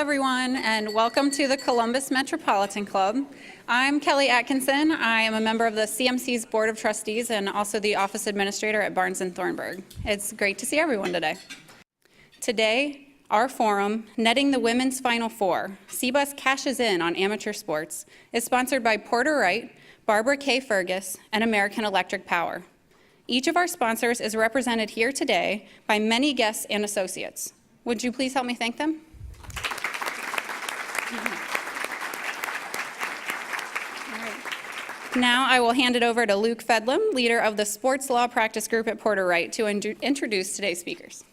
everyone, and welcome to the Columbus Metropolitan Club. I'm Kelly Atkinson. I am a member of the CMC's Board of Trustees and also the Office Administrator at Barnes & Thornburg. It's great to see everyone today. Today, our forum, Netting the Women's Final Four, Cbus Cashes In on Amateur Sports, is sponsored by Porter Wright, Barbara K. Fergus, and American Electric Power. Each of our sponsors is represented here today by many guests and associates. Would you please help me thank them? Now I will hand it over to Luke Fedlam, leader of the Sports Law Practice Group at Porter Wright, to introduce today's speakers.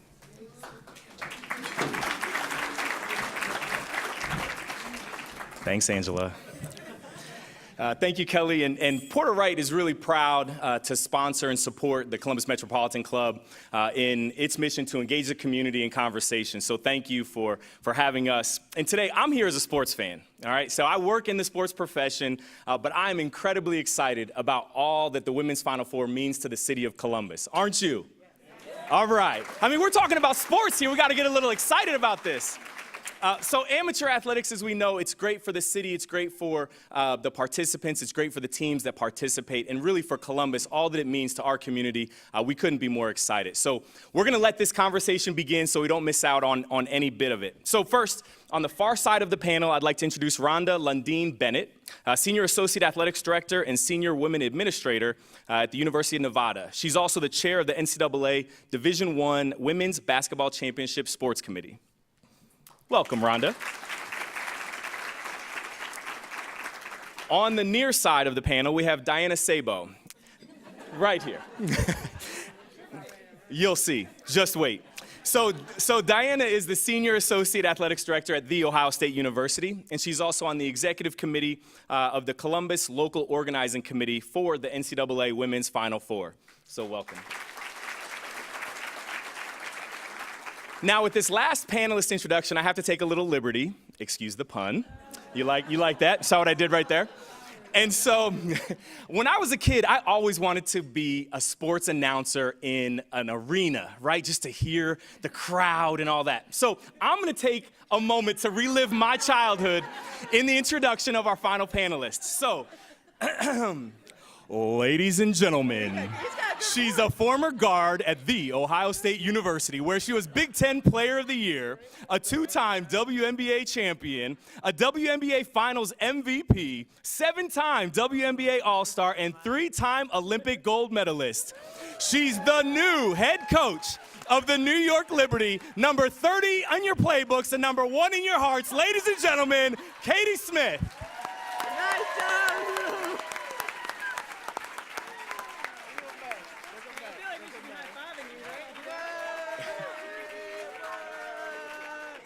Thanks, Angela. Thank you, Kelly. And Porter Wright is really proud to sponsor and support the Columbus Metropolitan Club in its mission to engage the community in conversation. So thank you for having us. And today, I'm here as a sports fan. All right, so I work in the sports profession, but I'm incredibly excited about all that the Women's Final Four means to the city of Columbus. Aren't you? All right. I mean, we're talking about sports here. We got to get a little excited about this. So amateur athletics, as we know, it's great for the city, it's great for the participants, it's great for the teams that participate, and really for Columbus, all that it means to our community, we couldn't be more excited. So we're going to let this conversation begin so we don't miss out on any bit of it. So first, on the far side of the panel, I'd like to introduce Rhonda Lundeen Bennett, Senior Associate Athletics Director and Senior Women Administrator at the University of Nevada. She's also the chair of the NCAA Division I Women's Basketball Championship Sports Committee. Welcome, Rhonda. On the near side of the panel, we have Diana Sabo, right here. You'll see. Just wait. So Diana is the Senior Associate Athletics Director at The Ohio State University, and she's also on the Executive Committee of the Columbus Local Organizing Committee for the NCAA Women's Final Four. So welcome. Now, with this last panelist introduction, I have to take a little liberty. Excuse the pun. You like that? Saw what I did right there? And so, when I was a kid, I always wanted to be a sports announcer in an arena, right? Just to hear the crowd and all that. So, I'm going to take a moment to relive my childhood in the introduction of our final panelists. So, ladies and gentlemen, she's a former guard at The Ohio State University, where she was Big Ten Player of the Year, a two-time WNBA champion, a WNBA Finals MVP, seven-time WNBA All-Star, and three-time Olympic gold medalist. She's the new head coach of the New York Liberty, number 30 on your playbooks and number 1 in your hearts. Ladies and gentlemen, Katie Smith. Nice job.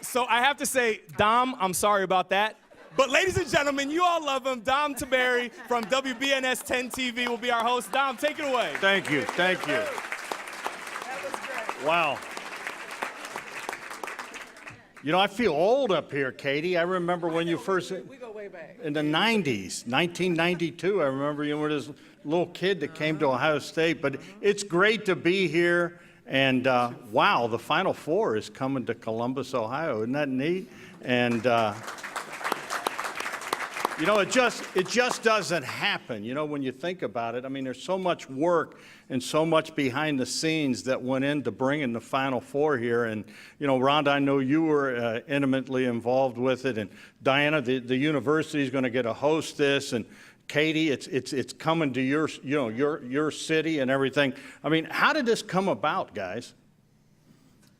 So I have to say, Dom, I'm sorry about that. But ladies and gentlemen, you all love him. Dom Taberry from WBNS 10 TV will be our host. Dom, take it away. Thank you. Thank you. That was great. Wow. You know, I feel old up here, Katie. I remember when you first, We go way back. in the 90s, 1992, I remember you were this little kid that came to Ohio State. But it's great to be here. And wow, the Final Four is coming to Columbus, Ohio. Isn't that neat? And you know, it just doesn't happen. You know, when you think about it, I mean, there's so much work and so much behind the scenes that went into bringing the Final Four here. And you know, Rhonda, I know you were intimately involved with it. And Diana, the university is going to get to host this. And Katie, it's coming to your city and everything. I mean, how did this come about, guys?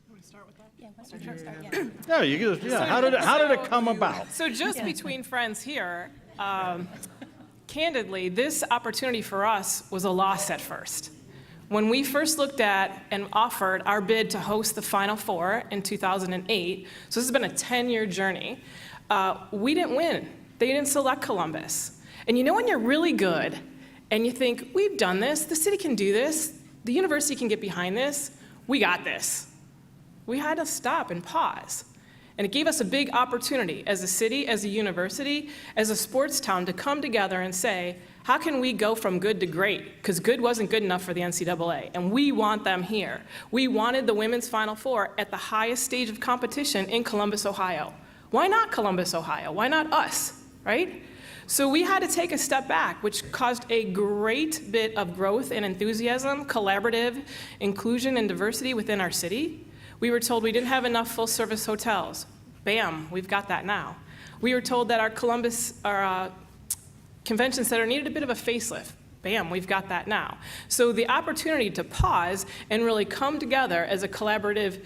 Want to start with that? Yeah, let's start. Yeah, how did it come about? So just between friends here, candidly, this opportunity for us was a loss at first. When we first looked at and offered our bid to host the Final Four in 2008, so this has been a 10-year journey, we didn't win. They didn't select Columbus. And you know when you're really good and you think, we've done this, the city can do this, the university can get behind this, we got this. We had to stop and pause. And it gave us a big opportunity as a city, as a university, as a sports town to come together and say, how can we go from good to great? Because good wasn't good enough for the NCAA, and we want them here. We wanted the Women's Final Four at the highest stage of competition in Columbus, Ohio. Why not Columbus, Ohio? Why not us, right? So we had to take a step back, which caused a great bit of growth and enthusiasm, collaborative inclusion and diversity within our city. We were told we didn't have enough full-service hotels. Bam, we've got that now. We were told that our convention center needed a bit of a facelift. Bam, we've got that now. So the opportunity to pause and really come together as a collaborative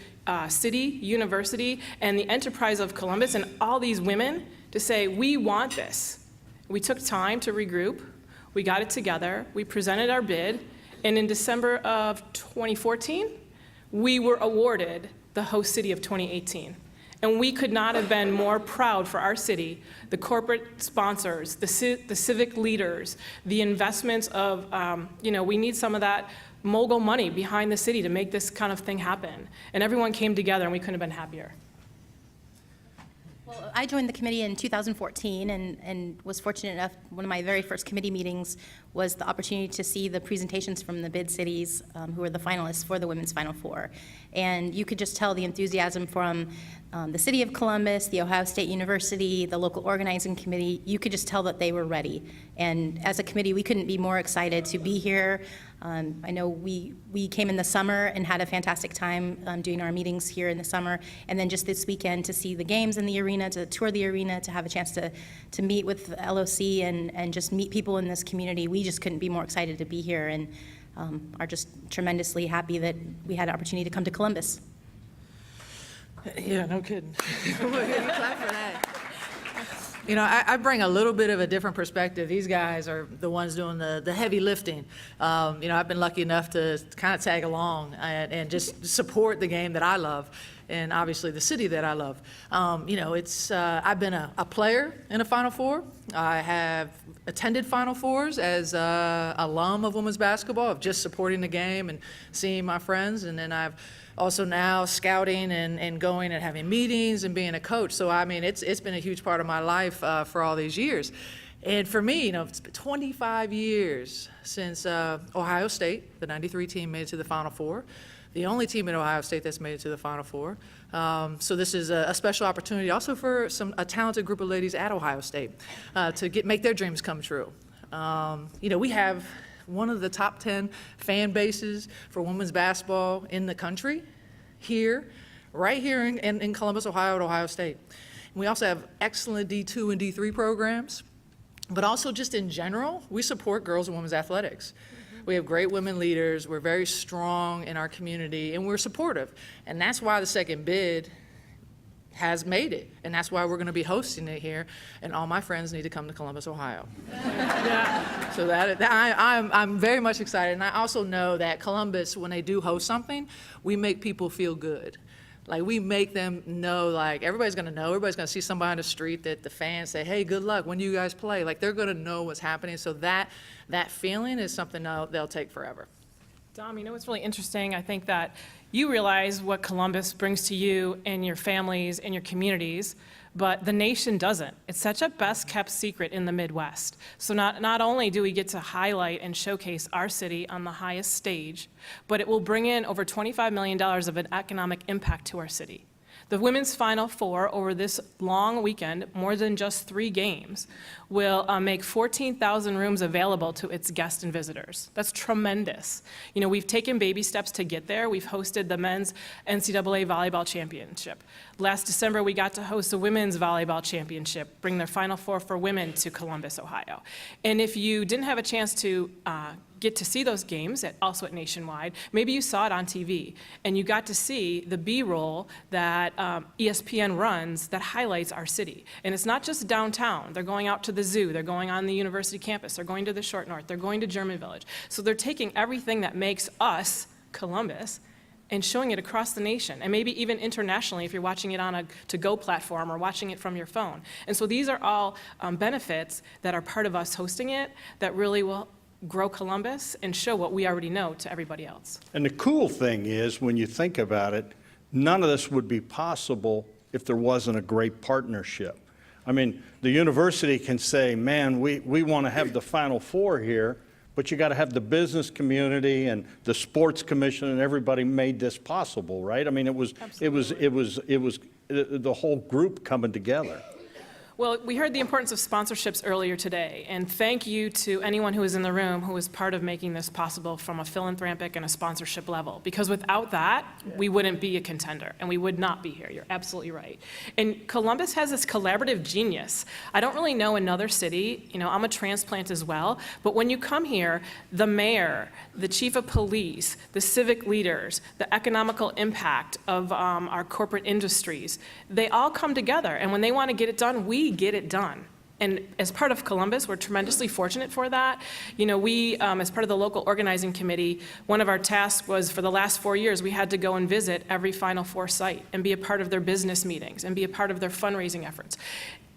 city, university, and the enterprise of Columbus and all these women to say, we want this. We took time to regroup, we got it together, we presented our bid, and in December of 2014, we were awarded the host city of 2018. And we could not have been more proud for our city, the corporate sponsors, the civic leaders, the investments of, we need some of that mogul money behind the city to make this kind of thing happen. And everyone came together and we couldn't have been happier. Well, I joined the committee in 2014 and was fortunate enough, one of my very first committee meetings was the opportunity to see the presentations from the bid cities who were the finalists for the Women's Final Four. And you could just tell the enthusiasm from the City of Columbus, the Ohio State University, the local organizing committee. You could just tell that they were ready. And as a committee, we couldn't be more excited to be here. I know we came in the summer and had a fantastic time doing our meetings here in the summer, and then just this weekend to see the games in the arena, to tour the arena, to have a chance to meet with LOC and just meet people in this community. We just couldn't be more excited to be here and are just tremendously happy that we had an opportunity to come to Columbus. Yeah, no kidding. Clap for that. You know, I bring a little bit of a different perspective. These guys are the ones doing the heavy lifting. I've been lucky enough to kind of tag along and just support the game that I love, and obviously the city that I love. I've been a player in a Final Four. I have attended Final Fours as an alum of women's basketball, of just supporting the game and seeing my friends, and then I've also now scouting and going and having meetings and being a coach. So, I mean, it's been a huge part of my life for all these years. And for me, it's been 25 years since Ohio State, the 93 team, made it to the Final Four. The only team in Ohio State that's made it to the Final Four. So this is a special opportunity also for a talented group of ladies at Ohio State to make their dreams come true. We have one of the top 10 fan bases for women's basketball in the country right here in Columbus, Ohio at Ohio State. And we also have excellent D2 and D3 programs, but also just in general, we support girls and women's athletics. We have great women leaders, we're very strong in our community, and we're supportive. And that's why the second bid has made it, and that's why we're going to be hosting it here, and all my friends need to come to Columbus, Ohio. Yeah. So I'm very much excited, and I also know that Columbus, when they do host something, we make people feel good. Like, we make them know, like, everybody's going to see somebody on the street that the fans say, hey, good luck, when do you guys play? Like, they're going to know what's happening, so that feeling is something they'll take forever. Dom, what's really interesting? I think that you realize what Columbus brings to you and your families and your communities, but the nation doesn't. It's such a best-kept secret in the Midwest. So not only do we get to highlight and showcase our city on the highest stage, but it will bring in over $25 million of an economic impact to our city. The Women's Final Four over this long weekend, more than just 3 games, will make 14,000 rooms available to its guests and visitors. That's tremendous. We've taken baby steps to get there. We've hosted the men's NCAA volleyball championship. Last December, we got to host the women's volleyball championship, bring their Final Four for women to Columbus, Ohio. And if you didn't have a chance to get to see those games, also at Nationwide, maybe you saw it on TV, and you got to see the B-roll that ESPN runs that highlights our city. And it's not just downtown. They're going out to the zoo. They're going on the university campus. They're going to the Short North. They're going to German Village. So they're taking everything that makes us, Columbus, and showing it across the nation, and maybe even internationally if you're watching it on a to-go platform or watching it from your phone. And so these are all benefits that are part of us hosting it that really will grow Columbus and show what we already know to everybody else. And the cool thing is, when you think about it, none of this would be possible if there wasn't a great partnership. I mean, the university can say, man, we want to have the Final Four here, but you got to have the business community and the sports commission and everybody made this possible, right? I mean, it was the whole group coming together. Well, we heard the importance of sponsorships earlier today, and thank you to anyone who is in the room who was part of making this possible from a philanthropic and a sponsorship level, because without that, we wouldn't be a contender, and we would not be here. You're absolutely right. And Columbus has this collaborative genius. I don't really know another city, I'm a transplant as well, but when you come here, the mayor, the chief of police, the civic leaders, the economical impact of our corporate industries, they all come together, and when they want to get it done, we get it done. And as part of Columbus, we're tremendously fortunate for that. We, as part of the local organizing committee, one of our tasks was for the last 4 years, we had to go and visit every Final Four site and be a part of their business meetings and be a part of their fundraising efforts.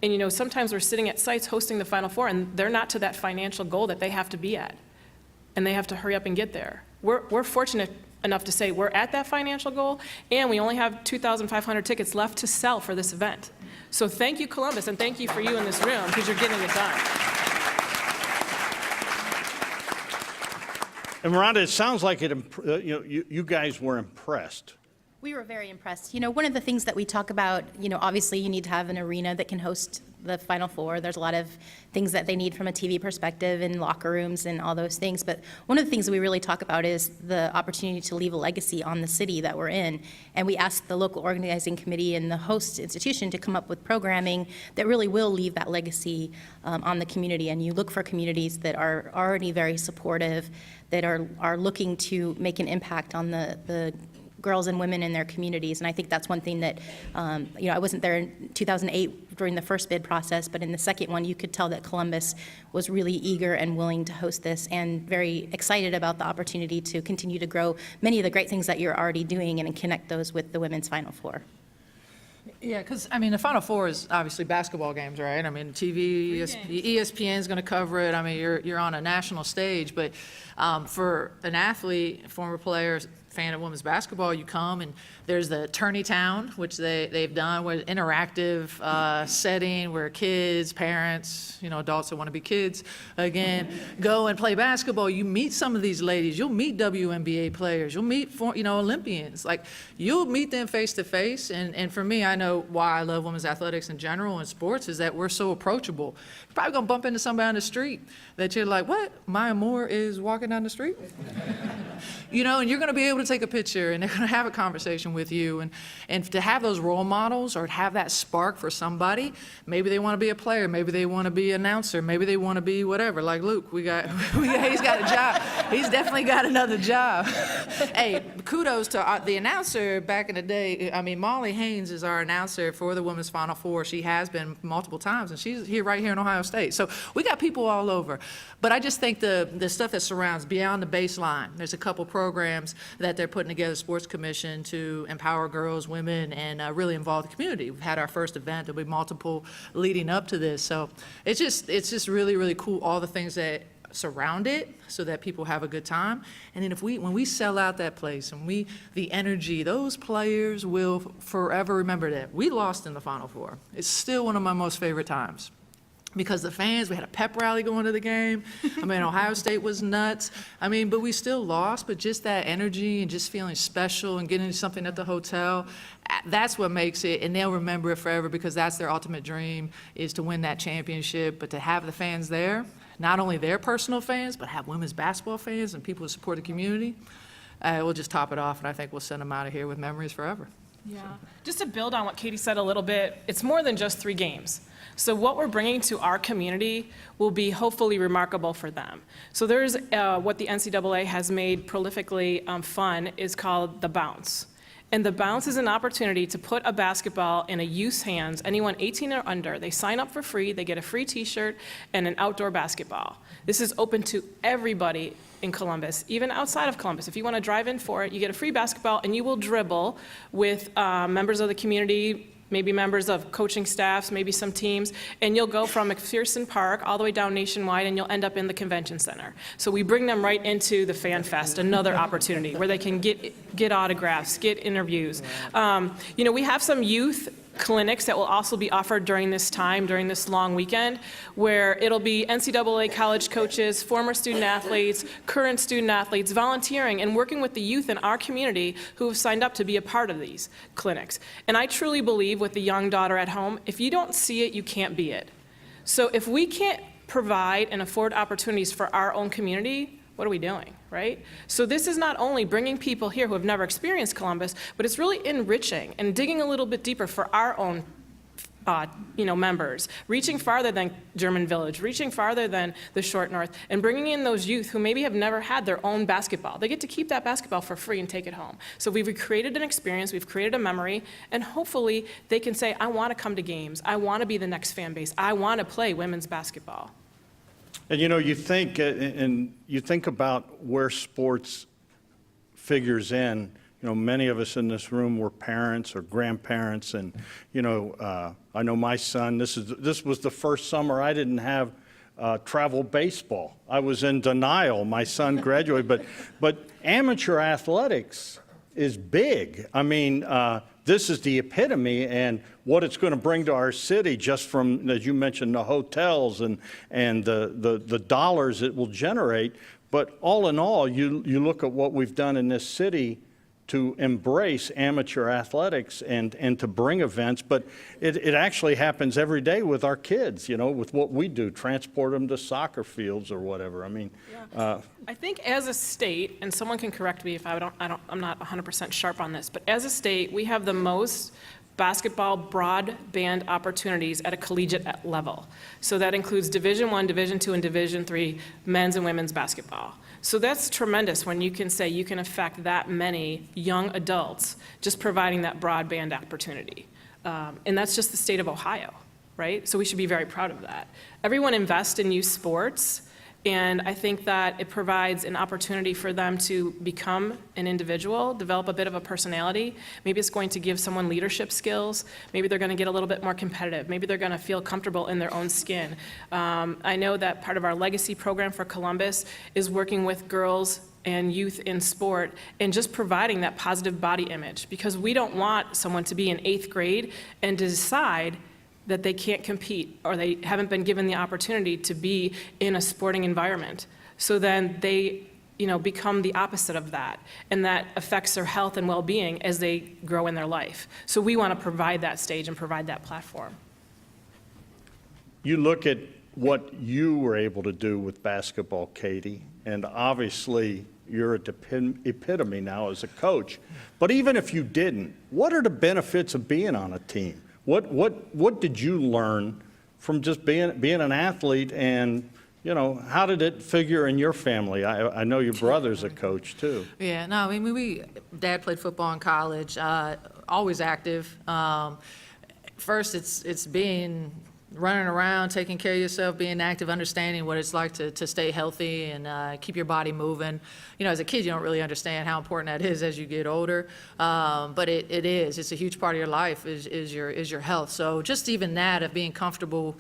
And sometimes we're sitting at sites hosting the Final Four and they're not to that financial goal that they have to be at. And they have to hurry up and get there. We're fortunate enough to say we're at that financial goal, and we only have 2,500 tickets left to sell for this event. So thank you, Columbus, and thank you for you in this room, because you're getting it done. And Rhonda, it sounds like you guys were impressed. We were very impressed. One of the things that we talk about, obviously you need to have an arena that can host the Final Four. There's a lot of things that they need from a TV perspective and locker rooms and all those things. But one of the things that we really talk about is the opportunity to leave a legacy on the city that we're in. And we asked the local organizing committee and the host institution to come up with programming that really will leave that legacy on the community. And you look for communities that are already very supportive, that are looking to make an impact on the girls and women in their communities. And I think that's one thing that, I wasn't there in 2008 during the first bid process, but in the second one, you could tell that Columbus was really eager and willing to host this and very excited about the opportunity to continue to grow many of the great things that you're already doing and connect those with the Women's Final Four. Yeah, because, the Final Four is obviously basketball games, right? TV, ESPN's going to cover it. You're on a national stage. But for an athlete, former player, fan of women's basketball, you come and there's the Tourney Town, which they've done, with interactive setting where kids, parents, adults that want to be kids, again, go and play basketball. You meet some of these ladies. You'll meet WNBA players. You'll meet, Olympians. You'll meet them face to face. And for me, I know why I love women's athletics in general and sports is that we're so approachable. You're probably going to bump into somebody on the street that you're like, what? Maya Moore is walking down the street? And you're going to be able to take a picture and they're going to have a conversation with you. And to have those role models or have that spark for somebody, maybe they want to be a player, maybe they want to be an announcer, maybe they want to be whatever. Like Luke, he's got a job. He's definitely got another job. Hey, kudos to the announcer back in the day. Molly Haynes is our announcer for the Women's Final Four. She has been multiple times, and she's right here in Ohio State. So we got people all over. But I just think the stuff that surrounds beyond the baseline, there's a couple programs that they're putting together, Sports Commission, to empower girls, women, and really involve the community. We've had our first event. There'll be multiple leading up to this. So it's just really, really cool, all the things that surround it so that people have a good time. And then when we sell out that place and the energy, those players will forever remember that. We lost in the Final Four. It's still one of my most favorite times. Because the fans, we had a pep rally going to the game. Ohio State was nuts. But we still lost, but just that energy and just feeling special and getting something at the hotel, that's what makes it, and they'll remember it forever because that's their ultimate dream, is to win that championship. But to have the fans there, not only their personal fans, but have women's basketball fans and people who support the community, we'll just top it off, and I think we'll send them out of here with memories forever. Yeah. Just to build on what Katie said a little bit, it's more than just 3 games. So what we're bringing to our community will be hopefully remarkable for them. So there's what the NCAA has made prolifically fun is called the bounce. And the bounce is an opportunity to put a basketball in a youth's hands, anyone 18 or under. They sign up for free, they get a free t-shirt and an outdoor basketball. This is open to everybody in Columbus, even outside of Columbus. If you want to drive in for it, you get a free basketball and you will dribble with members of the community, maybe members of coaching staffs, maybe some teams, and you'll go from McPherson Park all the way down Nationwide, and you'll end up in the convention center. So we bring them right into the Fan Fest, another opportunity where they can get autographs, get interviews. We have some youth clinics that will also be offered during this time, during this long weekend, where it'll be NCAA college coaches, former student athletes, current student athletes, volunteering and working with the youth in our community who have signed up to be a part of these clinics. And I truly believe with the young daughter at home, if you don't see it, you can't be it. So if we can't provide and afford opportunities for our own community, what are we doing, right? So this is not only bringing people here who have never experienced Columbus, but it's really enriching and digging a little bit deeper for our own members, reaching farther than German Village, reaching farther than the Short North, and bringing in those youth who maybe have never had their own basketball. They get to keep that basketball for free and take it home. So we've created an experience, we've created a memory, and hopefully they can say, I want to come to games, I want to be the next fan base, I want to play women's basketball. And you think about where sports figures in. Many of us in this room were parents or grandparents, and I know my son. This was the first summer I didn't have travel baseball. I was in denial. My son graduated, but amateur athletics is big. I mean, this is the epitome, and what it's going to bring to our city, just from, as you mentioned, the hotels and the dollars it will generate. But all in all, you look at what we've done in this city to embrace amateur athletics and to bring events, but it actually happens every day with our kids, with what we do, transport them to soccer fields or whatever. I mean, I think as a state, and someone can correct me if I'm not 100% sharp on this, but as a state, we have the most basketball broadband opportunities at a collegiate level. So that includes Division I, Division II, and Division III men's and women's basketball. So that's tremendous when you can say you can affect that many young adults just providing that broadband opportunity. And that's just the state of Ohio, right? So we should be very proud of that. Everyone invests in youth sports, and I think that it provides an opportunity for them to become an individual, develop a bit of a personality. Maybe it's going to give someone leadership skills. Maybe they're going to get a little bit more competitive. Maybe they're going to feel comfortable in their own skin. I know that part of our legacy program for Columbus is working with girls and youth in sport and just providing that positive body image, because we don't want someone to be in 8th grade and decide that they can't compete or they haven't been given the opportunity to be in a sporting environment. So then they become the opposite of that, and that affects their health and well-being as they grow in their life. So we want to provide that stage and provide that platform. You look at what you were able to do with basketball, Katie, and obviously you're at the epitome now as a coach. But even if you didn't, what are the benefits of being on a team? What did you learn from just being an athlete, and how did it figure in your family? I know your brother's a coach too. Yeah, no, I mean, Dad played football in college, always active. First, it's being running around, taking care of yourself, being active, understanding what it's like to stay healthy and keep your body moving. As a kid, you don't really understand how important that is as you get older, but it is. It's a huge part of your life is your health. So just even that of being comfortable,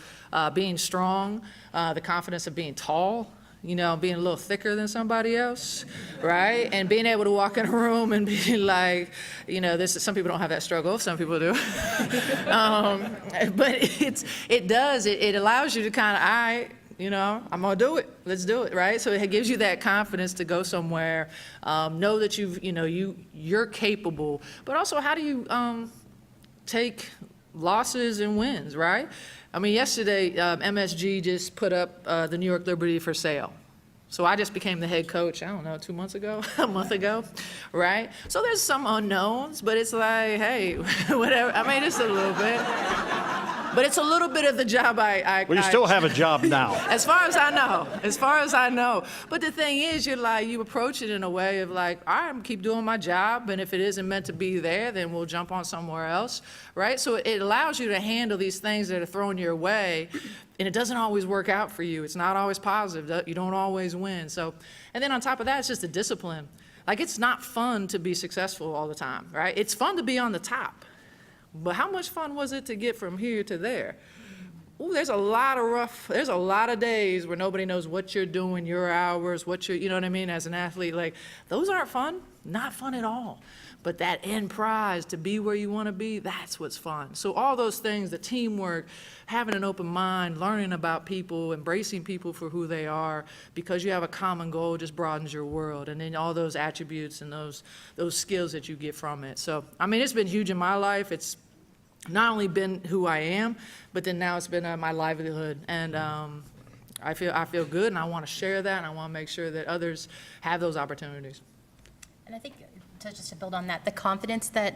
being strong, the confidence of being tall, being a little thicker than somebody else, right? And being able to walk in a room and be like, some people don't have that struggle, some people do. But it allows you to kind of, I'm gonna do it, let's do it, right? So it gives you that confidence to go somewhere, know that you're capable, but also how do you take losses and wins, right? I mean, yesterday, MSG just put up the New York Liberty for sale. So I just became the head coach, I don't know, 2 months ago, a month ago, right? So there's some unknowns, but it's like, hey, whatever. I mean, it's a little bit. But it's a little bit of the job Well, you still have a job now. As far as I know. But the thing is, you approach it in a way of like, all right, I'm gonna keep doing my job, and if it isn't meant to be there, then we'll jump on somewhere else, right? So it allows you to handle these things that are thrown your way, and it doesn't always work out for you. It's not always positive. You don't always win. So, and then on top of that, it's just a discipline. Like, it's not fun to be successful all the time, right? It's fun to be on the top. But how much fun was it to get from here to there? ooh, there's a lot of days where nobody knows what you're doing, your hours, you know what I mean, as an athlete. Like, those aren't fun, not fun at all. But that end prize, to be where you want to be, that's what's fun. So all those things, the teamwork, having an open mind, learning about people, embracing people for who they are, because you have a common goal, just broadens your world. And then all those attributes and those skills that you get from it. So, I mean, it's been huge in my life. It's not only been who I am, but then now it's been my livelihood. And I feel good, and I want to share that, and I want to make sure that others have those opportunities. And I think, just to build on that, the confidence that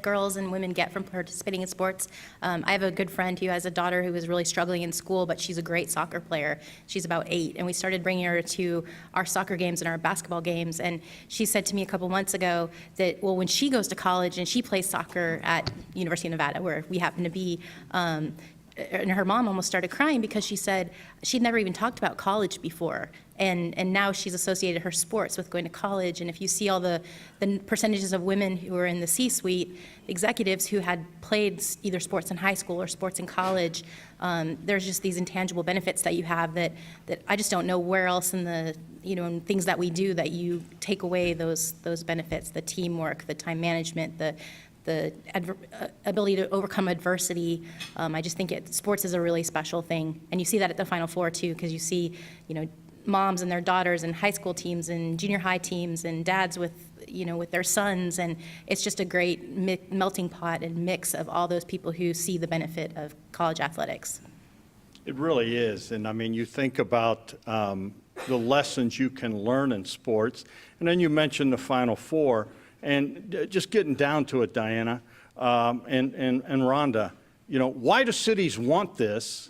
girls and women get from participating in sports. I have a good friend who has a daughter who is really struggling in school, but she's a great soccer player. She's about 8, and we started bringing her to our soccer games and our basketball games. And she said to me a couple months ago that, well, when she goes to college and she plays soccer at University of Nevada, where we happen to be, and her mom almost started crying because she said she'd never even talked about college before. And now she's associated her sports with going to college. And if you see all the percentages of women who are in the C-suite, executives who had played either sports in high school or sports in college, there's just these intangible benefits that you have that I just don't know where else in the, in things that we do that you take away those benefits, the teamwork, the time management, the ability to overcome adversity. I just think sports is a really special thing. And you see that at the Final Four too, because you see, moms and their daughters and high school teams and junior high teams and dads with their sons, and it's just a great melting pot and mix of all those people who see the benefit of college athletics. It really is. And I mean, you think about the lessons you can learn in sports, and then you mentioned the Final Four, and just getting down to it, Diana and Rhonda, why do cities want this?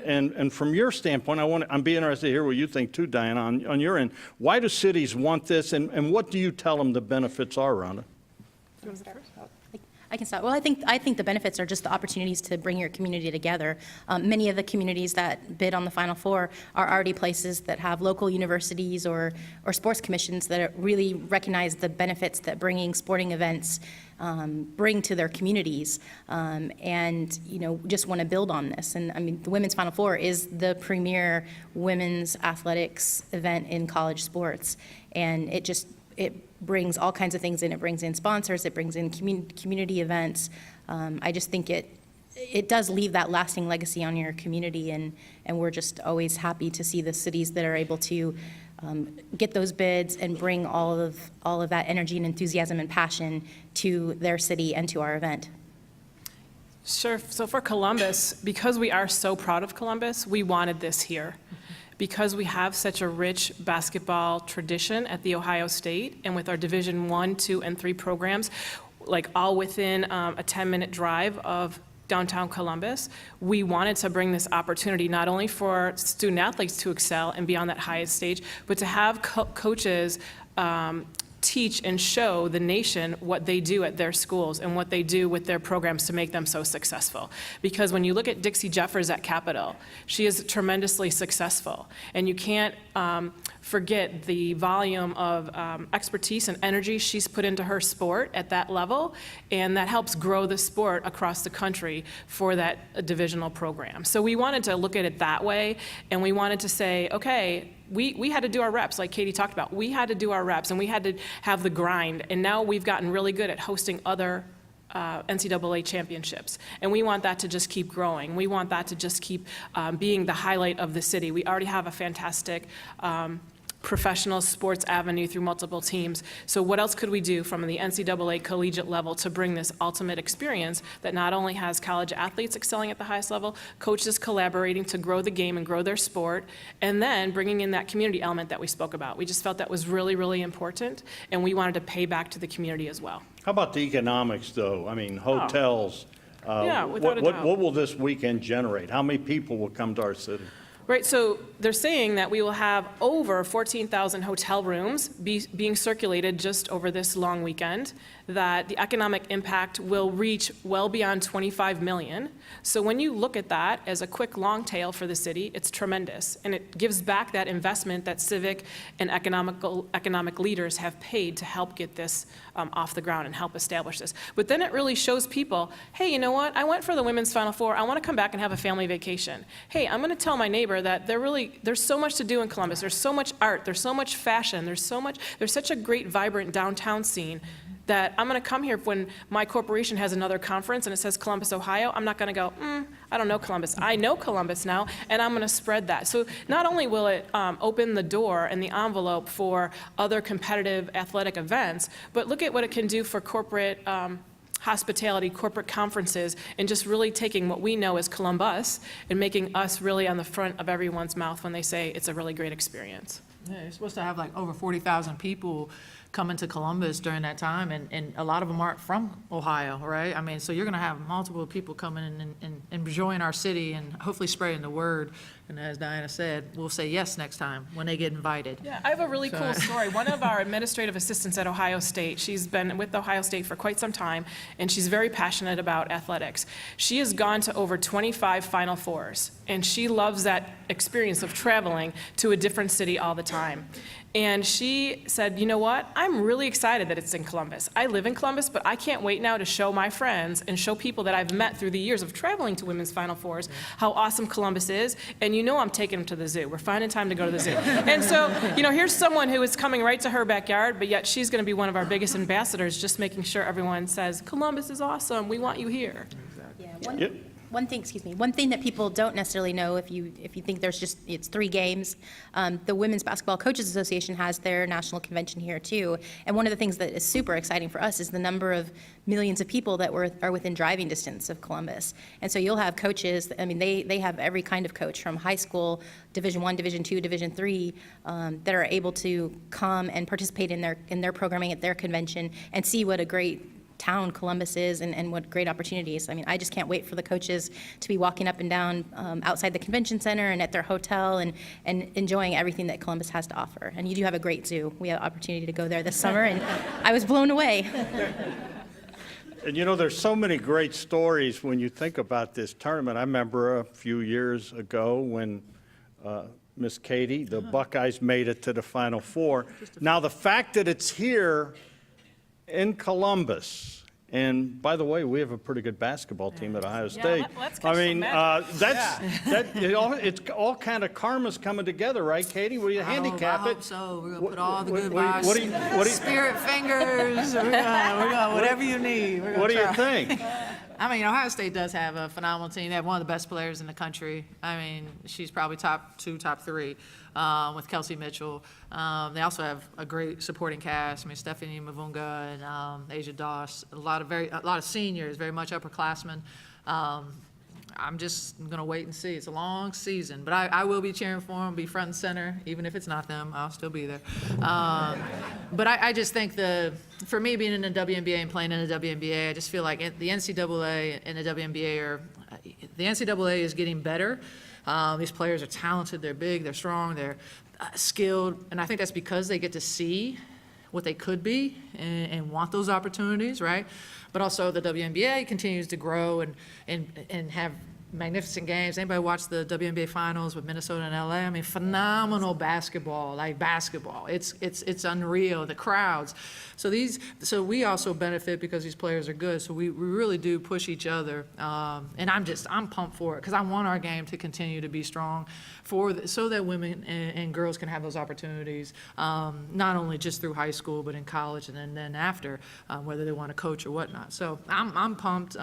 And from your standpoint, I'm be interested to hear what you think too, Diana, on your end. Why do cities want this, and what do you tell them the benefits are, Rhonda? I can start. Well, I think the benefits are just the opportunities to bring your community together. Many of the communities that bid on the Final Four are already places that have local universities or sports commissions that really recognize the benefits that bringing sporting events bring to their communities, and just want to build on this. And I mean, the Women's Final Four is the premier women's athletics event in college sports, and it brings all kinds of things in. It brings in sponsors, it brings in community events. I just think it does leave that lasting legacy on your community, and we're just always happy to see the cities that are able to get those bids and bring all of that energy and enthusiasm and passion to their city and to our event. Sure. So for Columbus, because we are so proud of Columbus, we wanted this here. Because we have such a rich basketball tradition at The Ohio State, and with our Division I, II, and III programs, like all within a 10-minute drive of downtown Columbus, we wanted to bring this opportunity not only for student athletes to excel and be on that highest stage, but to have coaches teach and show the nation what they do at their schools and what they do with their programs to make them so successful. Because when you look at Dixie Jeffers at Capitol, she is tremendously successful. And you can't forget the volume of expertise and energy she's put into her sport at that level, and that helps grow the sport across the country for that divisional program. So we wanted to look at it that way, and we wanted to say, okay, we had to do our reps, like Katie talked about. We had to do our reps, and we had to have the grind. And now we've gotten really good at hosting other NCAA championships. And we want that to just keep growing. We want that to just keep being the highlight of the city. We already have a fantastic professional sports avenue through multiple teams. So what else could we do from the NCAA collegiate level to bring this ultimate experience that not only has college athletes excelling at the highest level, coaches collaborating to grow the game and grow their sport, and then bringing in that community element that we spoke about. We just felt that was really, really important, and we wanted to pay back to the community as well. How about the economics, though? I mean, hotels. Yeah, without a doubt. What will this weekend generate? How many people will come to our city? Right, so they're saying that we will have over 14,000 hotel rooms being circulated just over this long weekend, that the economic impact will reach well beyond 25 million. So when you look at that as a quick long tail for the city, it's tremendous. And it gives back that investment that civic and economic leaders have paid to help get this off the ground and help establish this. But then it really shows people, hey, you know what? I went for the Women's Final Four. I want to come back and have a family vacation. Hey, I'm going to tell my neighbor that there's so much to do in Columbus. There's so much art. There's so much fashion. There's such a great, vibrant downtown scene that I'm going to come here when my corporation has another conference and it says Columbus, Ohio. I'm not going to go, I don't know Columbus. I know Columbus now, and I'm going to spread that. So not only will it open the door and the envelope for other competitive athletic events, but look at what it can do for corporate hospitality, corporate conferences, and just really taking what we know as Columbus and making us really on the front of everyone's mouth when they say it's a really great experience. Yeah, you're supposed to have like over 40,000 people coming to Columbus during that time, and a lot of them aren't from Ohio, right? I mean, so you're going to have multiple people coming in and enjoying our city and hopefully spreading the word. And as Diana said, we'll say yes next time when they get invited. Yeah, I have a really cool story. One of our administrative assistants at Ohio State, she's been with Ohio State for quite some time, and she's very passionate about athletics. She has gone to over 25 Final Fours, and she loves that experience of traveling to a different city all the time. And she said, you know what, I'm really excited that it's in Columbus. I live in Columbus, but I can't wait now to show my friends and show people that I've met through the years of traveling to Women's Final Fours how awesome Columbus is. And you know I'm taking them to the zoo. We're finding time to go to the zoo. And so, you know, here's someone who is coming right to her backyard, but yet she's going to be one of our biggest ambassadors, just making sure everyone says, Columbus is awesome, we want you here. Yeah, one thing that people don't necessarily know, if you think it's 3 games, the Women's Basketball Coaches Association has their national convention here too. And one of the things that is super exciting for us is the number of millions of people that are within driving distance of Columbus. And so you'll have coaches, I mean, they have every kind of coach from high school, Division I, Division II, Division III, that are able to come and participate in their programming at their convention and see what a great town Columbus is and what great opportunities. I mean, I just can't wait for the coaches to be walking up and down outside the convention center and at their hotel and enjoying everything that Columbus has to offer. And you do have a great zoo. We had an opportunity to go there this summer, and I was blown away. And you know, there's so many great stories when you think about this tournament. I remember a few years ago when Miss Katie, the Buckeyes made it to the Final Four. Now, the fact that it's here in Columbus, and by the way, we have a pretty good basketball team at Ohio State. Let's I mean, it's all kind of karma's coming together, right, Katie? Will you handicap I it? hope so. We're gonna put all the good what vibes. do you Spirit fingers. We're gonna whatever you need. We're gonna what do you try. think? I mean, Ohio State does have a phenomenal team. They have one of the best players in the country. I mean, she's probably top 2, top 3 with Kelsey Mitchell. They also have a great supporting cast. I mean, Stephanie Mavunga and Asia Doss. A lot of seniors, very much upperclassmen. I'm just going to wait and see. It's a long season, but I will be cheering for them, be front and center, even if it's not them. I'll still be there. But I just think for me, being in the WNBA and playing in the WNBA, I just feel like the NCAA and the WNBA the NCAA is getting better. These players are talented, they're big, they're strong, they're skilled, and I think that's because they get to see what they could be and want those opportunities, right? But also the WNBA continues to grow and have magnificent games. Anybody watch the WNBA finals with Minnesota and LA? I mean, phenomenal basketball, like basketball. It's unreal, the crowds. So we also benefit because these players are good. So we really do push each other. And I'm pumped for it because I want our game to continue to be strong so that women and girls can have those opportunities, not only just through high school, but in college and then after, whether they want to coach or whatnot. So I'm pumped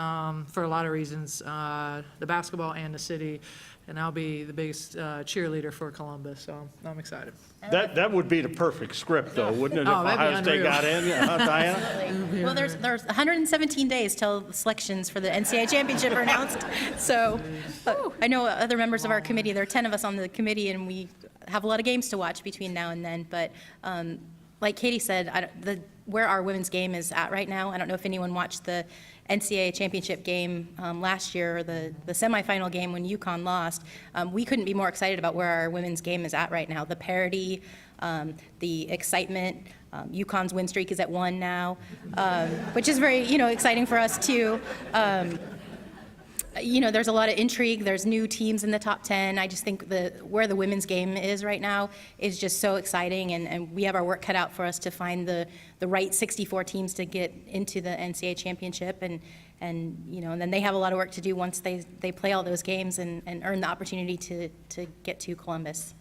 for a lot of reasons. The basketball and the city, and I'll be the biggest cheerleader for Columbus, so I'm excited. That would be the perfect script, though, wouldn't it, if that'd be Ohio State unreal. got in? Diana? Well, there's 117 days till the selections for the NCAA championship are announced. So I know other members of our committee, there are 10 of us on the committee, and we have a lot of games to watch between now and then. But like Katie said, where our women's game is at right now, I don't know if anyone watched the NCAA championship game last year, or the semifinal game when UConn lost. We couldn't be more excited about where our women's game is at right now. The parity, the excitement. UConn's win streak is at 1 now, which is very, exciting for us too. There's a lot of intrigue. There's new teams in the top 10. I just think where the women's game is right now is just so exciting, and we have our work cut out for us to find the right 64 teams to get into the NCAA championship, and then they have a lot of work to do once they play all those games and earn the opportunity to get to Columbus.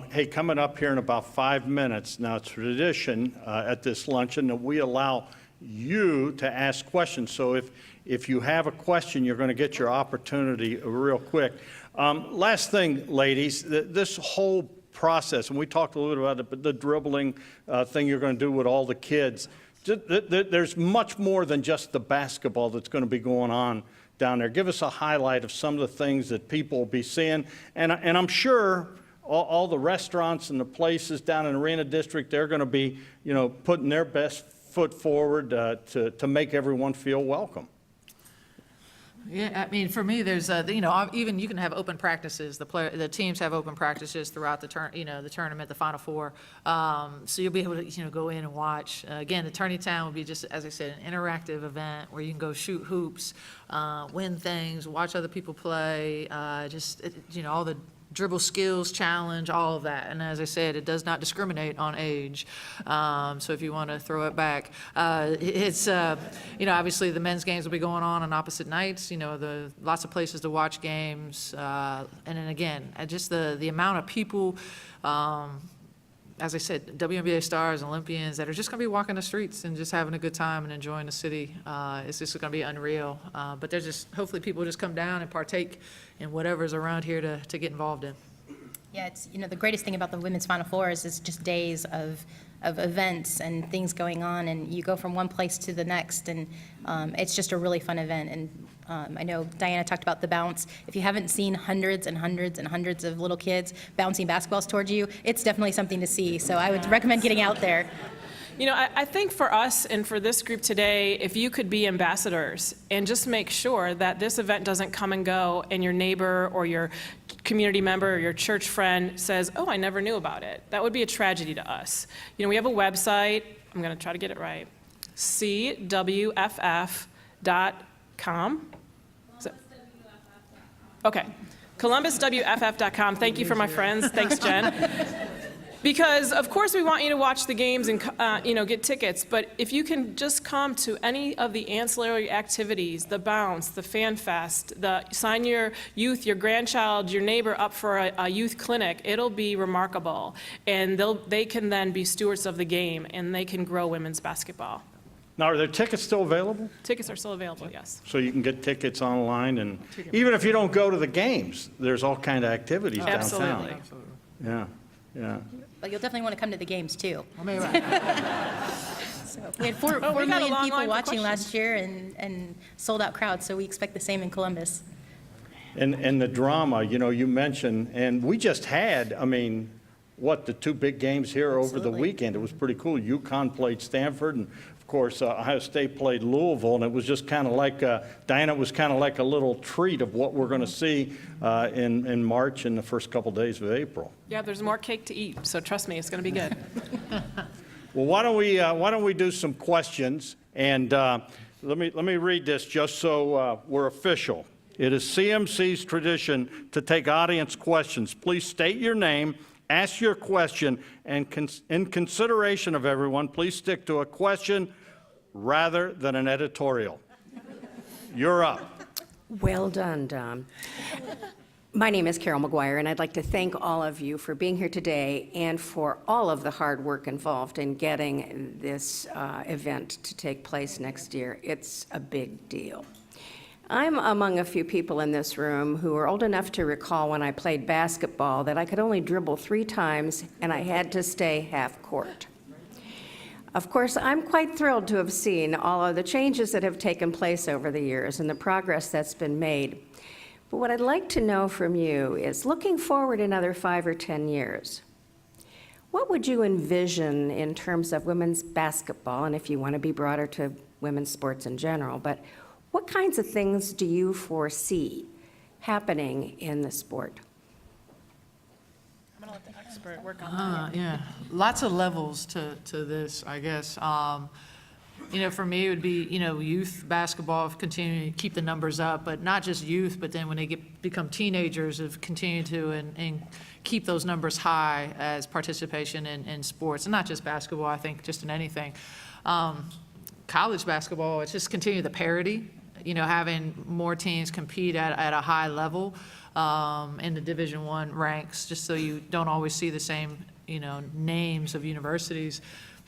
Hey, coming up here in about 5 minutes, now it's tradition at this luncheon that we allow you to ask questions. So if you have a question, you're going to get your opportunity real quick. Last thing, ladies, this whole process, and we talked a little bit about it, but the dribbling thing you're going to do with all the kids, there's much more than just the basketball that's going to be going on down there. Give us a highlight of some of the things that people will be seeing. And I'm sure all the restaurants and the places down in Arena District, they're going to be, putting their best foot forward to make everyone feel welcome. Yeah, I mean, for me, there's, even you can have open practices. The teams have open practices throughout the tournament, the Final Four. So you'll be able to, go in and watch. Again, the Tourney Town will be just, as I said, an interactive event where you can go shoot hoops, win things, watch other people play, all the dribble skills challenge, all of that. And as I said, it does not discriminate on age. So if you want to throw it back, it's, obviously the men's games will be going on opposite nights, lots of places to watch games. And then again, just the amount of people, as I said, WNBA stars, Olympians that are just going to be walking the streets and just having a good time and enjoying the city. It's just going to be unreal. But there's just, hopefully people just come down and partake in whatever's around here to get involved in. Yeah, it's, the greatest thing about the Women's Final Four is it's just days of events and things going on, and you go from one place to the next, and it's just a really fun event. And I know Diana talked about the bounce. If you haven't seen hundreds and hundreds and hundreds of little kids bouncing basketballs towards you, it's definitely something to see. So I would recommend getting out there. I think for us and for this group today, if you could be ambassadors and just make sure that this event doesn't come and go and your neighbor or your community member or your church friend says, oh, I never knew about it. That would be a tragedy to us. We have a website. I'm going to try to get it right. cwff.com. Okay. ColumbusWFF.com. Thank you for my friends. Thanks, Jen. Because, of course, we want you to watch the games and, get tickets. But if you can just come to any of the ancillary activities, the bounce, the fan fest, sign your youth, your grandchild, your neighbor up for a youth clinic, it'll be remarkable. And they can then be stewards of the game, and they can grow women's basketball. Now, are there tickets still available? Tickets are still available, yes. So you can get tickets online, and even if you don't go to the games, there's all kind of activities downtown. Absolutely. Yeah. But you'll definitely want to come to the games, too. I mean, So we had 4 got a million long people line for watching questions. last year and sold-out crowds, so we expect the same in Columbus. And the drama, you mentioned, and we just had, the 2 big games here over the Absolutely. weekend. It was pretty cool. UConn played Stanford, and of course, Ohio State played Louisville, and it was just kind of like, Diana, it was kind of like a little treat of what we're going to see in March and the first couple days of April. Yeah, there's more cake to eat, so trust me, it's going to be good. Well, why don't we do some questions? And let me read this just so we're official. It is CMC's tradition to take audience questions. Please state your name, ask your question, and in consideration of everyone, please stick to a question rather than an editorial. You're up. Well done, Don. My name is Carol McGuire, and I'd like to thank all of you for being here today and for all of the hard work involved in getting this event to take place next year. It's a big deal. I'm among a few people in this room who are old enough to recall when I played basketball that I could only dribble 3 times and I had to stay half court. Of course, I'm quite thrilled to have seen all of the changes that have taken place over the years and the progress that's been made. But what I'd like to know from you is, looking forward another 5 or 10 years, What would you envision in terms of women's basketball, and if you want to be broader to women's sports in general, but what kinds of things do you foresee happening in the sport? I'm going to let the expert work on that. Yeah, lots of levels to this, I guess. For me, it would be, youth basketball, continuing to keep the numbers up, but not just youth, but then when they become teenagers, of continue to and keep those numbers high as participation in sports, and not just basketball, I think just in anything. College basketball, it's just continue the parity, having more teams compete at a high level in the Division I ranks, just so you don't always see the same, names of universities.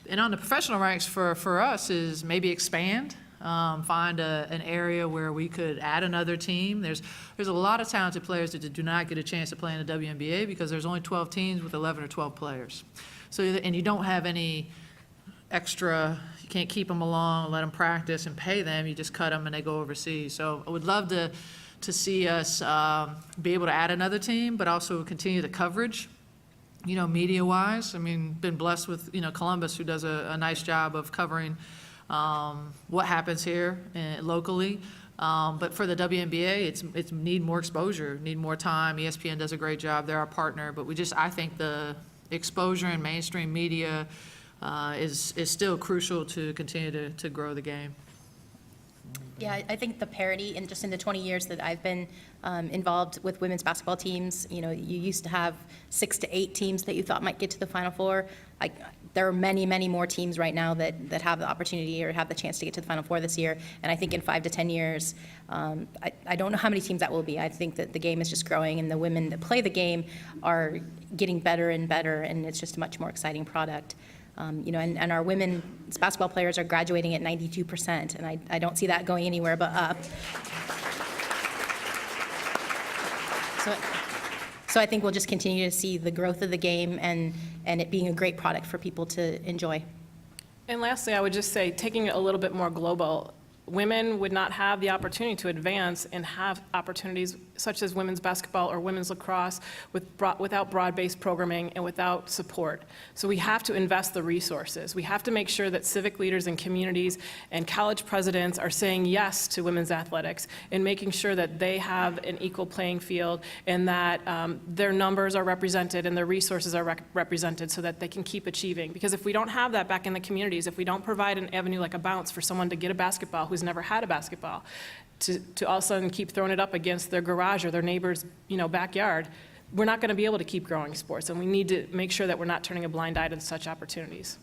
And on the professional ranks for us is maybe expand, find an area where we could add another team. There's a lot of talented players that do not get a chance to play in the WNBA because there's only 12 teams with 11 or 12 players. So, and you don't have any extra, you can't keep them along, let them practice and pay them, you just cut them and they go overseas. So I would love to see us be able to add another team, but also continue the coverage. Media-wise, been blessed with, Columbus, who does a nice job of covering what happens here locally. But for the WNBA, it's need more exposure, need more time. ESPN does a great job. They're our partner. But I think the exposure in mainstream media is still crucial to continue to grow the game. Yeah, I think the parity, and just in the 20 years that I've been involved with women's basketball teams, you used to have 6 to 8 teams that you thought might get to the Final Four. There are many, many more teams right now that have the opportunity or have the chance to get to the Final Four this year. And I think in 5 to 10 years, I don't know how many teams that will be. I think that the game is just growing, and the women that play the game are getting better and better, and it's just a much more exciting product. And our women's basketball players are graduating at 92%, and I don't see that going anywhere but up. So I think we'll just continue to see the growth of the game and it being a great product for people to enjoy. And lastly, I would just say, taking it a little bit more global, women would not have the opportunity to advance and have opportunities such as women's basketball or women's lacrosse without broad-based programming and without support. So we have to invest the resources. We have to make sure that civic leaders and communities and college presidents are saying yes to women's athletics and making sure that they have an equal playing field and that their numbers are represented and their resources are represented so that they can keep achieving. Because if we don't have that back in the communities, if we don't provide an avenue like a bounce for someone to get a basketball who's never had a basketball, to all of a sudden keep throwing it up against their garage or their neighbor's, backyard, we're not going to be able to keep growing sports, and we need to make sure that we're not turning a blind eye to such opportunities.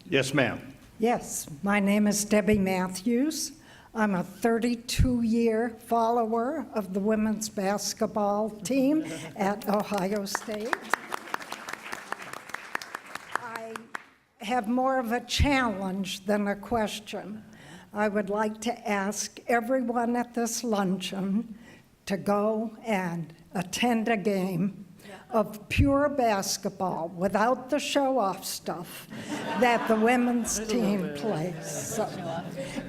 Yes, ma'am. Yes, my name is Debbie Matthews. I'm a 32-year follower of the women's basketball team at Ohio State. I have more of a challenge than a question. I would like to ask everyone at this luncheon to go and attend a game of pure basketball without the show-off stuff that the women's team plays.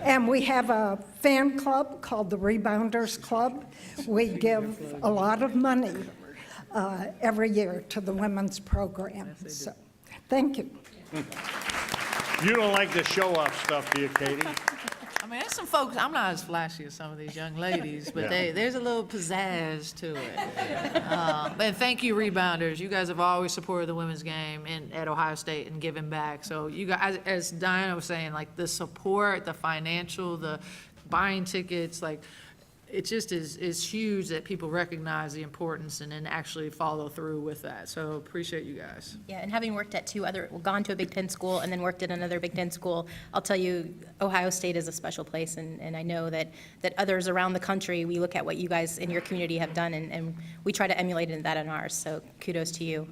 And we have a fan club called the Rebounders Club. We give a lot of money every year to the women's program. So, thank you. You don't like the show-off stuff, do you, Katie? There's some folks, I'm not as flashy as some of these young ladies, but there's a little pizzazz to it. And thank you, Rebounders. You guys have always supported the women's game at Ohio State and given back. So you guys, as Diana was saying, the support, the financial, the buying tickets, it just is huge that people recognize the importance and then actually follow through with that. So appreciate you guys. Yeah, and having worked at gone to a Big Ten school and then worked at another Big Ten school, I'll tell you, Ohio State is a special place, and I know that others around the country, we look at what you guys in your community have done, and we try to emulate that in ours, so kudos to you.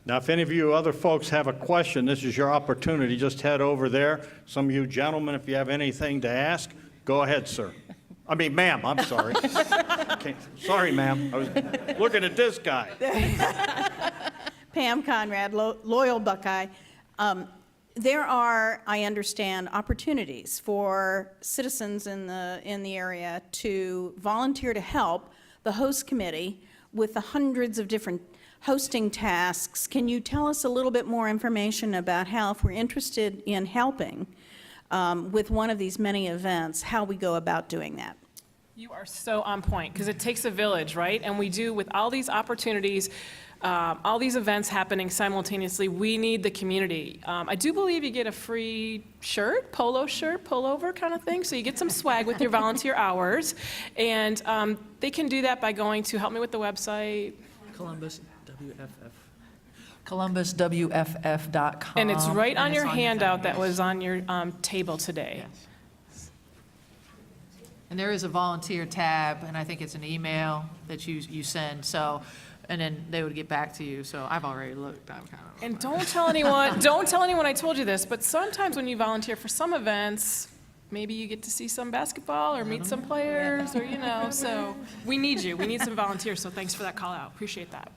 Now, if any of you other folks have a question, this is your opportunity. Just head over there. Some of you gentlemen, if you have anything to ask, go ahead, sir. Ma'am, I'm sorry. Okay. Sorry, ma'am. I was looking at this guy. Pam Conrad, loyal Buckeye. There are, I understand, opportunities for citizens in the area to volunteer to help the host committee with the hundreds of different hosting tasks, can you tell us a little bit more information about how, if we're interested in helping with one of these many events, how we go about doing that? You are so on point, because it takes a village, right? And we do, with all these opportunities, all these events happening simultaneously, we need the community. I do believe you get a free shirt, pullover kind of thing, so you get some swag with your volunteer hours. And they can do that by going to, help me with the website. ColumbusWFF.com. And it's right on and your it's handout that thing. was on your table today. Yes. And there is a volunteer tab, and I think it's an email that you send, so, and then they would get back to you, so I've already looked, I'm kind of. And don't tell anyone I told you this, but sometimes when you volunteer for some events, maybe you get to see some basketball or meet some players, or, so we need you. We need some volunteers, so thanks for that call out. Appreciate that.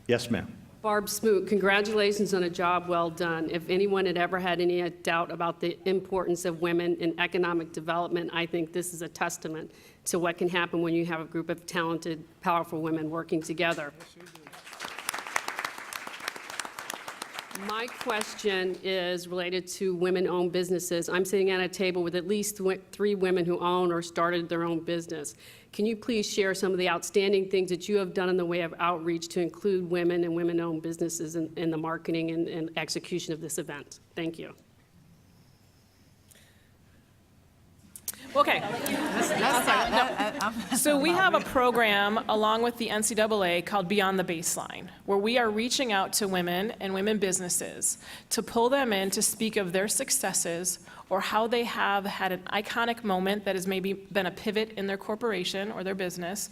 Yes, ma'am. Barb Smoot, congratulations on a job well done. If anyone had ever had any doubt about the importance of women in economic development, I think this is a testament to what can happen when you have a group of talented, powerful women working together. My question is related to women-owned businesses. I'm sitting at a table with at least 3 women who own or started their own business. Can you please share some of the outstanding things that you have done in the way of outreach to include women and women-owned businesses in the marketing and execution of this event? Thank you. Okay. So we have a program along with the NCAA called Beyond the Baseline, where we are reaching out to women and women businesses to pull them in to speak of their successes or how they have had an iconic moment that has maybe been a pivot in their corporation or their business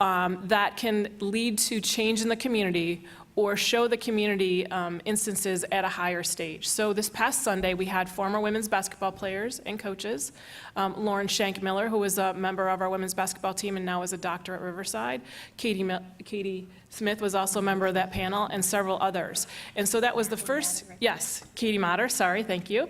that can lead to change in the community or show the community instances at a higher stage. So this past Sunday, we had former women's basketball players and coaches, Lauren Shank-Miller, who was a member of our women's basketball team and now is a doctor at Riverside. Katie Smith was also a member of that panel, and several others. And so that was the first, yes, Katie Motter, sorry, thank you.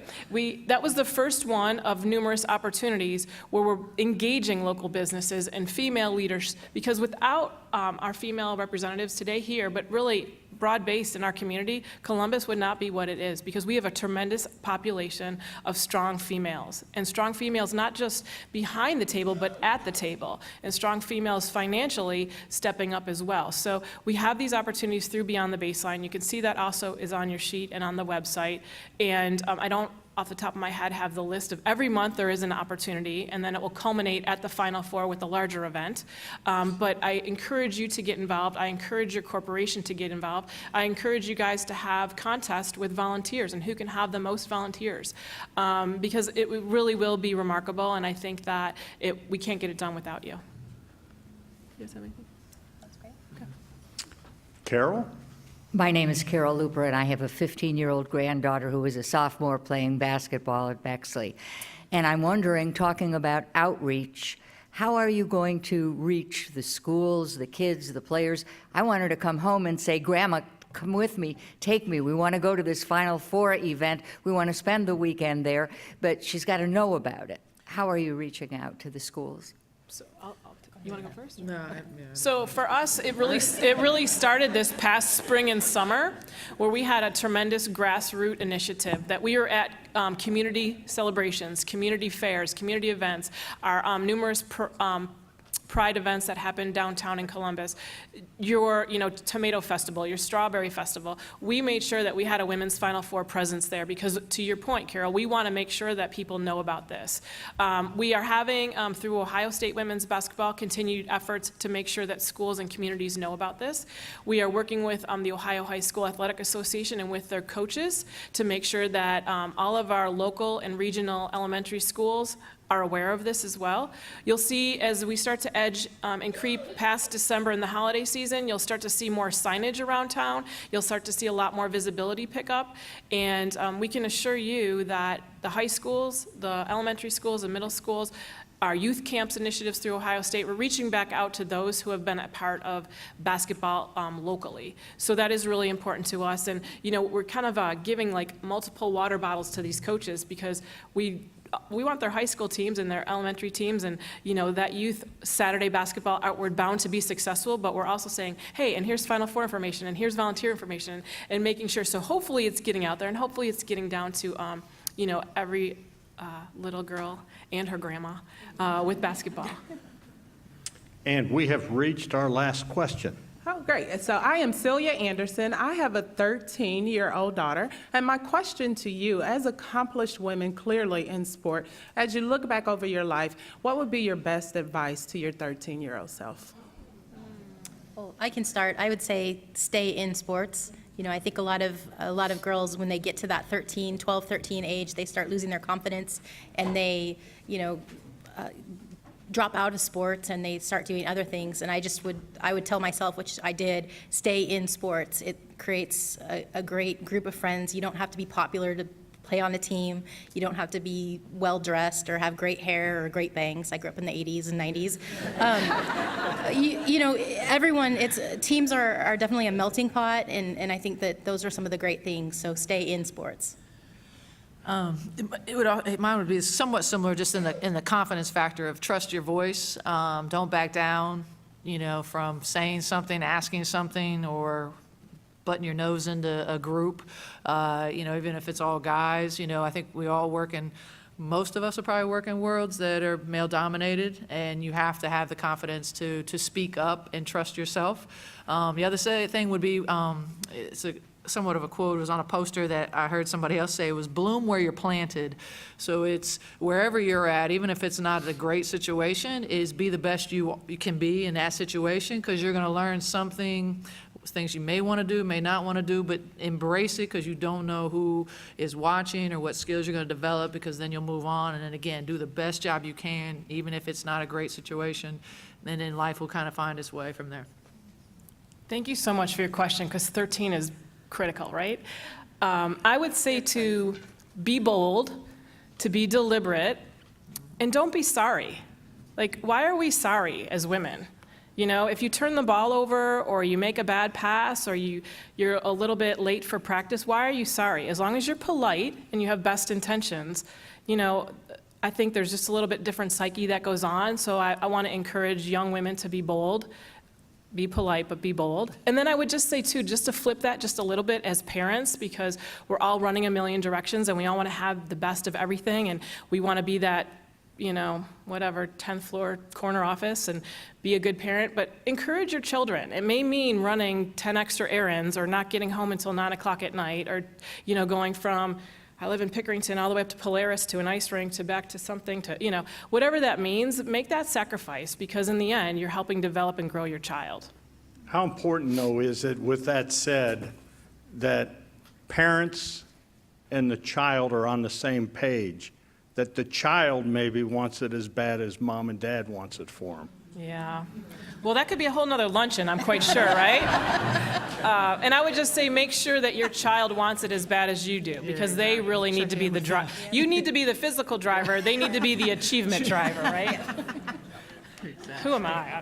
That was the first one of numerous opportunities where we're engaging local businesses and female leaders, because without our female representatives today here, but really broad-based in our community, Columbus would not be what it is, because we have a tremendous population of strong females, and strong females not just behind the table, but at the table, and strong females financially stepping up as well. So we have these opportunities through Beyond the Baseline. You can see that also is on your sheet and on the website, and I don't off the top of my head have the list of every month there is an opportunity, and then it will culminate at the Final Four with a larger event. But I encourage you to get involved. I encourage your corporation to get involved. I encourage you guys to have contests with volunteers and who can have the most volunteers, because it really will be remarkable, and I think that we can't get it done without you. You guys have anything? That's great. Okay. Carol? My name is Carol Looper, and I have a 15-year-old granddaughter who is a sophomore playing basketball at Bexley. And I'm wondering, talking about outreach, how are you going to reach the schools, the kids, the players? I want her to come home and say, Grandma, come with me, take me. We want to go to this Final Four event. We want to spend the weekend there, but she's got to know about it. How are you reaching out to the schools? So you want to go first? No, So for us, it really started this past spring and summer, where we had a tremendous grassroots initiative that we were at community celebrations, community fairs, community events, our numerous pride events that happen downtown in Columbus, your tomato festival, your strawberry festival. We made sure that we had a women's Final Four presence there because, to your point, Carol, we want to make sure that people know about this. We are having, through Ohio State women's basketball, continued efforts to make sure that schools and communities know about this. We are working with the Ohio High School Athletic Association and with their coaches to make sure that all of our local and regional elementary schools are aware of this as well. You'll see as we start to edge and creep past December in the holiday season, you'll start to see more signage around town. You'll start to see a lot more visibility pick up. And we can assure you that the high schools, the elementary schools, and middle schools, our youth camps initiatives through Ohio State, we're reaching back out to those who have been a part of basketball locally. So that is really important to us. And we're kind of giving like multiple water bottles to these coaches because we we want their high school teams and their elementary teams and, that youth Saturday basketball outward bound to be successful, but we're also saying, hey, and here's Final Four information, and here's volunteer information, and making sure, so hopefully it's getting out there, and hopefully it's getting down to, every little girl and her grandma with basketball. And we have reached our last question. Oh, great. So I am Celia Anderson. I have a 13-year-old daughter. And my question to you, as accomplished women clearly in sport, as you look back over your life, what would be your best advice to your 13-year-old self? Well, I can start. I would say stay in sports. I think a lot of girls, when they get to that 12, 13 age, they start losing their confidence, and they, drop out of sports and they start doing other things. And I would tell myself, which I did, stay in sports. It creates a great group of friends. You don't have to be popular to play on the team. You don't have to be well-dressed or have great hair or great bangs. I grew up in the 80s and 90s. Everyone, teams are definitely a melting pot, and I think that those are some of the great things, so stay in sports. Mine would be somewhat similar, just in the confidence factor of trust your voice. Don't back down, from saying something, asking something, or butting your nose into a group. Even if it's all guys. I think we all most of us will probably work in worlds that are male-dominated, and you have to have the confidence to speak up and trust yourself. The other thing would be, it's somewhat of a quote. It was on a poster that I heard somebody else say. It was bloom where you're planted. So it's wherever you're at, even if it's not a great situation, is be the best you can be in that situation, because you're going to learn things you may want to do, may not want to do, but embrace it, because you don't know who is watching or what skills you're going to develop, because then you'll move on. And then again, do the best job you can, even if it's not a great situation, and then life will kind of find its way from there. Thank you so much for your question, because 13 is critical, right? I would say to be bold, to be deliberate, and don't be sorry. Like, why are we sorry as women? If you turn the ball over, or you make a bad pass, or you're a little bit late for practice, why are you sorry? As long as you're polite and you have best intentions, I think there's just a little bit different psyche that goes on. So I want to encourage young women to be bold. Be polite, but be bold. And then I would just say, too, just to flip that just a little bit as parents, because we're all running a million directions, and we all want to have the best of everything, and we want to be that, 10th floor corner office and be a good parent. But encourage your children. It may mean running 10 extra errands, or not getting home until 9 o'clock at night, or, going from, I live in Pickerington, all the way up to Polaris, to an ice rink, to back to something, to, whatever that means, make that sacrifice, because in the end, you're helping develop and grow your child. How important, though, is it, with that said, that parents and the child are on the same page, that the child maybe wants it as bad as mom and dad wants it for them? Yeah. Well, that could be a whole nother luncheon, I'm quite sure, right? And I would just say, make sure that your child wants it as bad as you do, because they really need to be the driver. You need to be the physical driver. They need to be the achievement driver, right? Who am I? I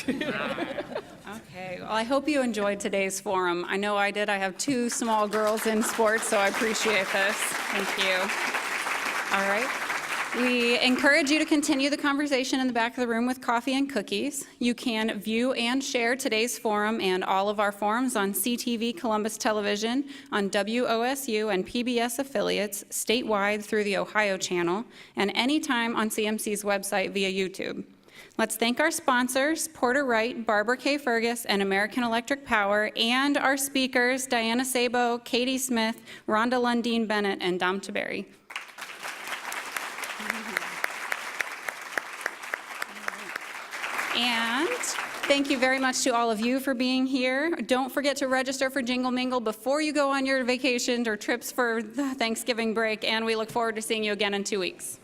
don't know. Okay, well, I hope you enjoyed today's forum. I know I did. I have 2 small girls in sports, so I appreciate this. Thank you. All right. We encourage you to continue the conversation in the back of the room with coffee and cookies. You can view and share today's forum and all of our forums on CTV Columbus Television, on WOSU and PBS affiliates statewide through the Ohio channel, and anytime on CMC's website via YouTube. Let's thank our sponsors, Porter Wright, Barbara K. Fergus, and American Electric Power, and our speakers, Diana Sabo, Katie Smith, Rhonda Lundeen Bennett, and Dom Taberry. And thank you very much to all of you for being here. Don't forget to register for Jingle Mingle before you go on your vacations or trips for the Thanksgiving break, and we look forward to seeing you again in 2 weeks.